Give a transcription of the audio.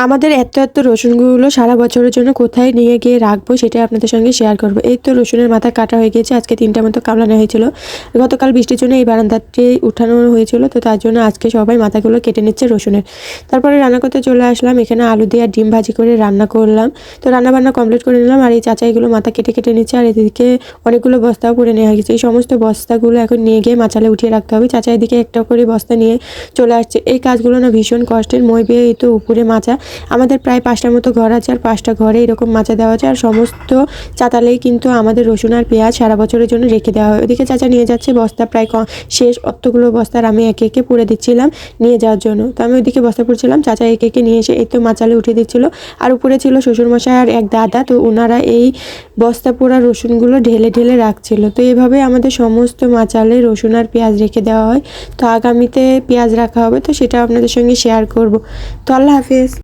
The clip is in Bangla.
আমাদের এত রসুনগুলো সারা বছরের জন্য কোথায় নিয়ে গিয়ে রাখবো সেটাই আপনাদের সঙ্গে শেয়ার করব। এই তো রসুনের মাথা কাটা হয়ে গিয়েছে, আজকে 3টা মতো কামড়ানো হয়েছিল। গতকাল বৃষ্টির জন্য এই বারান্দাটি উঠানো হয়েছিল, তো তার জন্য আজকে সবাই মাথাগুলো কেটে নিচ্ছে রসুনের। তারপরে রান্না করতে চলে আসলাম, এখানে আলু দিয়ে আর ডিম ভাজি করে রান্না করলাম। তো রান্নাবান্না কমপ্লিট করে নিলাম, আর এই চাচা এগুলো মাথা কেটে কেটে নিচ্ছে, আর এদিকে অনেকগুলো বস্তাও করে নেওয়া হয়েছে। এই সমস্ত বস্তাগুলো এখন নিয়ে গিয়ে মাচালে উঠিয়ে রাখতে হবে। চাচা এদিকে একটা করে বস্তা নিয়ে চলে আসছে। এই কাজগুলো না ভীষণ কষ্টের, মই বেয়ে এই তো উপরে মাচা। আমাদের প্রায় 5টার মতো ঘর আছে, আর 5টা ঘরে এরকম মাচা দেওয়া আছে, আর সমস্ত চাতালেই কিন্তু আমাদের রসুন আর পেঁয়াজ সারা বছরের জন্য রেখে দেওয়া হয়। ওদিকে চাচা নিয়ে যাচ্ছে, বস্তা প্রায় শেষ, অতগুলো বস্তার আমি একে একে পুড়ে দিচ্ছিলাম নিয়ে যাওয়ার জন্য। তো আমি ওইদিকে বস্তা পুড়ছিলাম, চাচা একে একে নিয়ে এসে এই তো মাচালে উঠিয়ে দিচ্ছিল। আর উপরে ছিল শ্বশুরমশাই আর এক দাদা, তো ওনারা এই বস্তা পোড়া রসুনগুলো ঢেলে ঢেলে রাখছিল। তো এভাবে আমাদের সমস্ত মাচালে রসুন আর পেঁয়াজ রেখে দেওয়া হয়। তো আগামীতে পেঁয়াজ রাখা হবে, তো সেটা আপনাদের সঙ্গে শেয়ার করব। তো আল্লাহ হাফেজ।